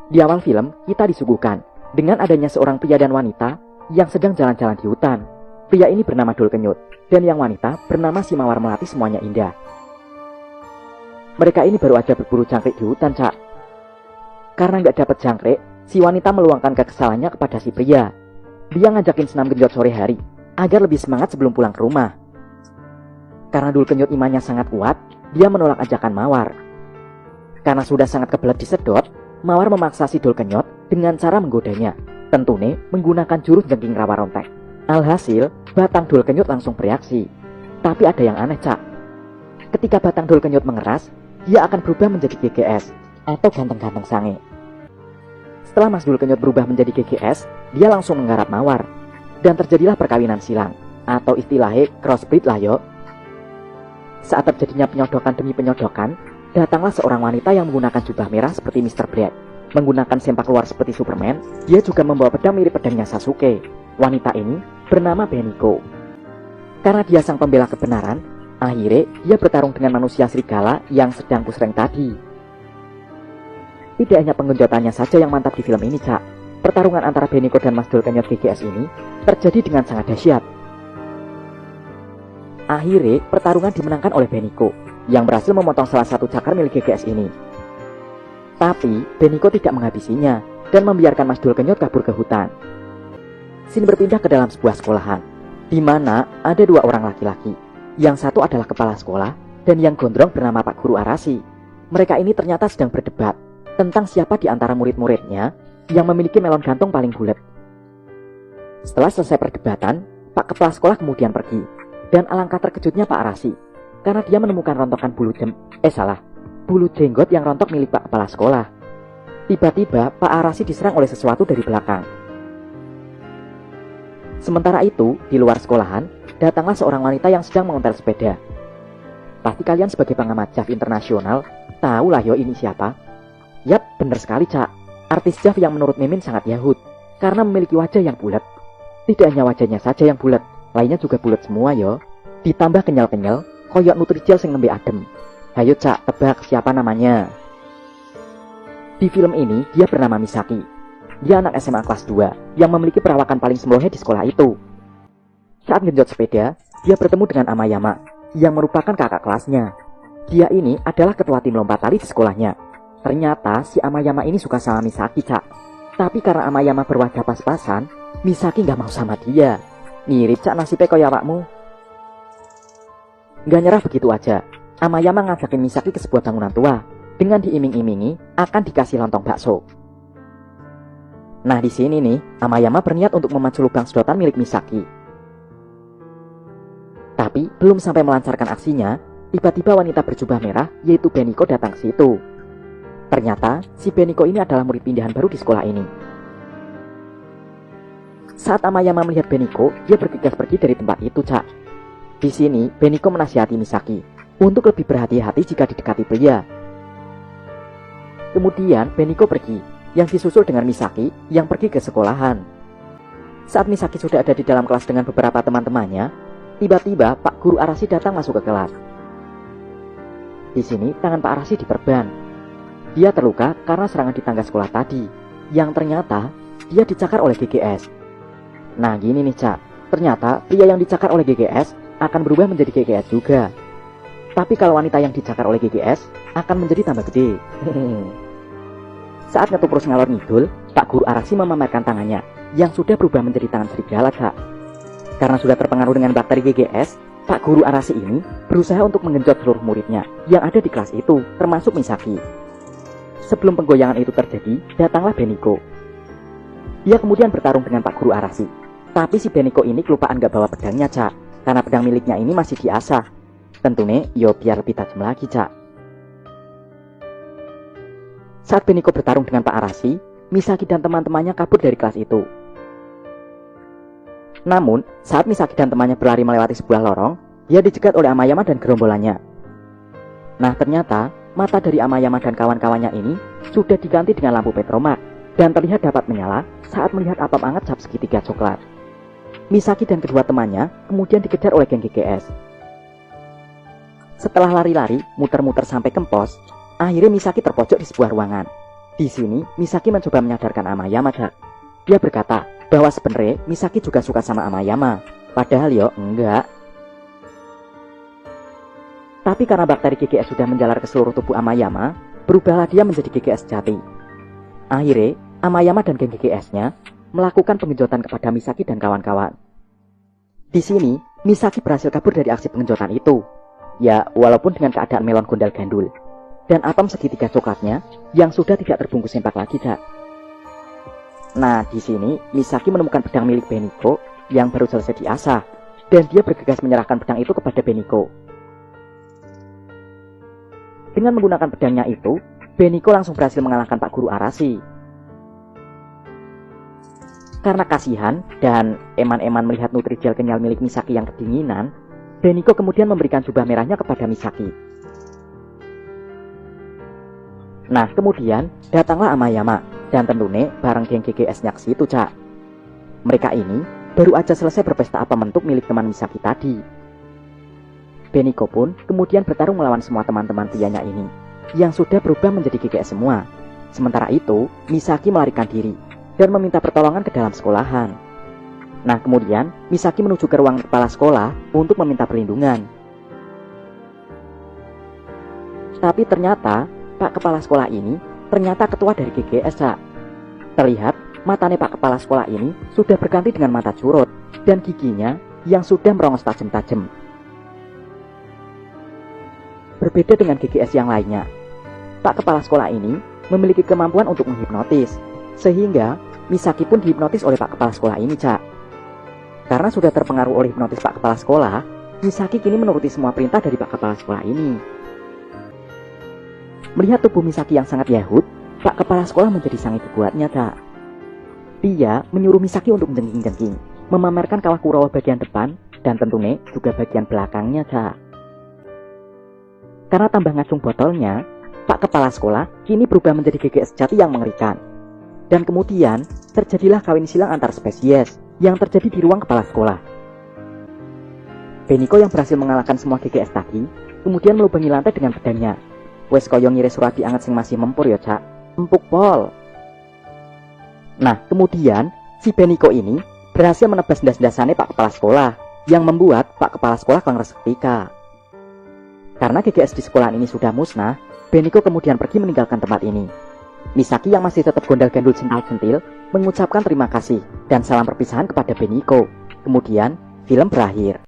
Di awal film, kita disuguhkan dengan adanya seorang pria dan wanita yang sedang jalan-jalan di hutan. Pria ini bernama Dul Kenyut, dan yang wanita bernama si Mawar Melati Semuanya Indah. Mereka ini baru aja berburu jangkrik di hutan, Cak. Karena nggak dapat jangkrik, si wanita meluangkan kekesalannya kepada si pria. Dia ngajakin senam genjot sore hari, agar lebih semangat sebelum pulang ke rumah. Karena Dul Kenyut imannya sangat kuat, dia menolak ajakan Mawar. Karena sudah sangat kebelet disedot, Mawar memaksa si Dul Kenyut dengan cara menggodanya, tentunya menggunakan jurus jengking rawa rontek. Alhasil, batang Dul Kenyut langsung bereaksi. Tapi ada yang aneh, Cak. Ketika batang Dul Kenyut mengeras, dia akan berubah menjadi GGS atau ganteng-ganteng sange. Setelah Mas Dul Kenyut berubah menjadi GGS, dia langsung menggarap Mawar. Dan terjadilah perkawinan silang, atau istilahnya crossbreed lah yo. Saat terjadinya penyodokan demi penyodokan, datanglah seorang wanita yang menggunakan jubah merah seperti Mr. Brad. Menggunakan sempak luar seperti Superman, dia juga membawa pedang mirip pedangnya Sasuke. Wanita ini bernama Beniko. Karena dia sang pembela kebenaran, akhirnya dia bertarung dengan manusia serigala yang sedang pusreng tadi. Tidak hanya penggenjotannya saja yang mantap di film ini, Cak. Pertarungan antara Beniko dan Mas Dul Kenyut GGS ini terjadi dengan sangat dahsyat. Akhirnya pertarungan dimenangkan oleh Beniko yang berhasil memotong salah satu cakar milik GGS ini. Tapi Beniko tidak menghabisinya dan membiarkan Mas Dul Kenyut kabur ke hutan. Scene berpindah ke dalam sebuah sekolahan, di mana ada dua orang laki-laki. Yang satu adalah kepala sekolah dan yang gondrong bernama Pak Guru Arasi. Mereka ini ternyata sedang berdebat tentang siapa di antara murid-muridnya yang memiliki melon gantung paling bulat. Setelah selesai perdebatan, Pak Kepala Sekolah kemudian pergi. Dan alangkah terkejutnya Pak Arasi, karena dia menemukan rontokan bulu jenggot yang rontok milik Pak Kepala Sekolah. Tiba-tiba Pak Arasi diserang oleh sesuatu dari belakang. Sementara itu, di luar sekolahan, datanglah seorang wanita yang sedang mengontel sepeda. Pasti kalian sebagai pengamat JAV internasional, tahu lah yo ini siapa? Yap, bener sekali, Cak. Artis JAV yang menurut Mimin sangat yahut, karena memiliki wajah yang bulat. Tidak hanya wajahnya saja yang bulat, lainnya juga bulat semua yo. Ditambah kenyal-kenyal, koyok Nutrijel sing nembe adem. Hayo Cak, tebak siapa namanya? Di film ini, dia bernama Misaki. Dia anak SMA kelas 2 yang memiliki perawakan paling semlohe di sekolah itu. Saat genjot sepeda, dia bertemu dengan Amayama yang merupakan kakak kelasnya. Dia ini adalah ketua tim lompat tali di sekolahnya. Ternyata si Amayama ini suka sama Misaki, Cak. Tapi karena Amayama berwajah pas-pasan, Misaki gak mau sama dia. Mirip, Cak, nasibnya kaya awakmu. Gak nyerah begitu aja, Amayama ngajakin Misaki ke sebuah bangunan tua dengan diiming-imingi akan dikasih lontong bakso. Nah di sini nih, Amayama berniat untuk memacu lubang sedotan milik Misaki. Tapi belum sampai melancarkan aksinya, tiba-tiba wanita berjubah merah yaitu Beniko datang ke situ. Ternyata si Beniko ini adalah murid pindahan baru di sekolah ini. Saat Amayama melihat Beniko, dia bergegas pergi dari tempat itu, Cak. Di sini, Beniko menasihati Misaki untuk lebih berhati-hati jika didekati pria. Kemudian Beniko pergi, yang disusul dengan Misaki yang pergi ke sekolahan. Saat Misaki sudah ada di dalam kelas dengan beberapa teman-temannya, tiba-tiba Pak Guru Arasi datang masuk ke kelas. Di sini tangan Pak Arasi diperban. Dia terluka karena serangan di tangga sekolah tadi, yang ternyata dia dicakar oleh GGS. Nah gini nih, Cak, ternyata pria yang dicakar oleh GGS akan berubah menjadi GGS juga. Tapi kalau wanita yang dicakar oleh GGS akan menjadi tambah gede. Saat ngetuprus ngalor ngidul, Pak Guru Arasi memamerkan tangannya yang sudah berubah menjadi tangan serigala, Cak. Karena sudah terpengaruh dengan bakteri GGS, Pak Guru Arasi ini berusaha untuk menggenjot seluruh muridnya yang ada di kelas itu, termasuk Misaki. Sebelum penggoyangan itu terjadi, datanglah Beniko. Dia kemudian bertarung dengan Pak Guru Arasi. Tapi si Beniko ini kelupaan gak bawa pedangnya, Cak, karena pedang miliknya ini masih diasah. Tentunya, yo biar lebih tajam lagi, Cak. Saat Beniko bertarung dengan Pak Arasi, Misaki dan teman-temannya kabur dari kelas itu. Namun, saat Misaki dan temannya berlari melewati sebuah lorong, dia dicegat oleh Amayama dan gerombolannya. Nah, ternyata mata dari Amayama dan kawan-kawannya ini sudah diganti dengan lampu petromak dan terlihat dapat menyala saat melihat apam hangat cap segitiga coklat. Misaki dan kedua temannya kemudian dikejar oleh geng GGS. Setelah lari-lari, muter-muter sampai ke pos, akhirnya Misaki terpojok di sebuah ruangan. Di sini, Misaki mencoba menyadarkan Amayama, Cak. Dia berkata bahwa sebenarnya Misaki juga suka sama Amayama. Padahal yo, enggak. Tapi karena bakteri GGS sudah menjalar ke seluruh tubuh Amayama, berubahlah dia menjadi GGS sejati. Akhirnya, Amayama dan geng GGS-nya melakukan pengenjotan kepada Misaki dan kawan-kawan. Di sini, Misaki berhasil kabur dari aksi pengenjotan itu. Ya, walaupun dengan keadaan melon gondal gandul. Dan atom segitiga coklatnya yang sudah tidak terbungkus sempak lagi, Cak. Nah, di sini Misaki menemukan pedang milik Beniko yang baru selesai diasah, dan dia bergegas menyerahkan pedang itu kepada Beniko. Dengan menggunakan pedangnya itu, Beniko langsung berhasil mengalahkan Pak Guru Arashi. Karena kasihan dan eman-eman melihat nutrijel kenyal milik Misaki yang kedinginan, Beniko kemudian memberikan jubah merahnya kepada Misaki. Nah, kemudian datanglah Amayama dan tentunya bareng geng GGS-nya ke situ, Cak. Mereka ini baru aja selesai berpesta apa mentuk milik teman Misaki tadi. Beniko pun kemudian bertarung melawan semua teman-teman prianya ini yang sudah berubah menjadi GGS semua. Sementara itu, Misaki melarikan diri dan meminta pertolongan ke dalam sekolahan. Nah, kemudian Misaki menuju ke ruang kepala sekolah untuk meminta perlindungan. Tapi ternyata Pak Kepala Sekolah ini ternyata ketua dari GGS, Cak. Terlihat matanya Pak Kepala Sekolah ini sudah berganti dengan mata curut dan giginya yang sudah merongos tajam-tajam. Berbeda dengan GGS yang lainnya, Pak Kepala Sekolah ini memiliki kemampuan untuk menghipnotis, sehingga Misaki pun dihipnotis oleh Pak Kepala Sekolah ini, Cak. Karena sudah terpengaruh oleh hipnotis Pak Kepala Sekolah, Misaki kini menuruti semua perintah dari Pak Kepala Sekolah ini. Melihat tubuh Misaki yang sangat yahut, Pak Kepala Sekolah menjadi sangat dibuatnya, Cak. Dia menyuruh Misaki untuk menjengking-jengking, memamerkan kawah Kurawa bagian depan, dan tentunya juga bagian belakangnya, Cak. Karena tambah ngacung botolnya, Pak Kepala Sekolah kini berubah menjadi GGS sejati yang mengerikan. Dan kemudian, terjadilah kawin silang antar spesies yang terjadi di ruang kepala sekolah. Beniko yang berhasil mengalahkan semua GGS tadi, kemudian melubangi lantai dengan pedangnya. Wes koyo ngiris surat dianget sing masih mempur ya, Cak. Empuk pol. Nah, kemudian si Beniko ini berhasil menebas ndas-ndasannya Pak Kepala Sekolah yang membuat Pak Kepala Sekolah kongres seketika. Karena GGS di sekolahan ini sudah musnah, Beniko kemudian pergi meninggalkan tempat ini. Misaki yang masih tetap gondal-gandul centil-centil mengucapkan terima kasih dan salam perpisahan kepada Beniko. Kemudian, film berakhir.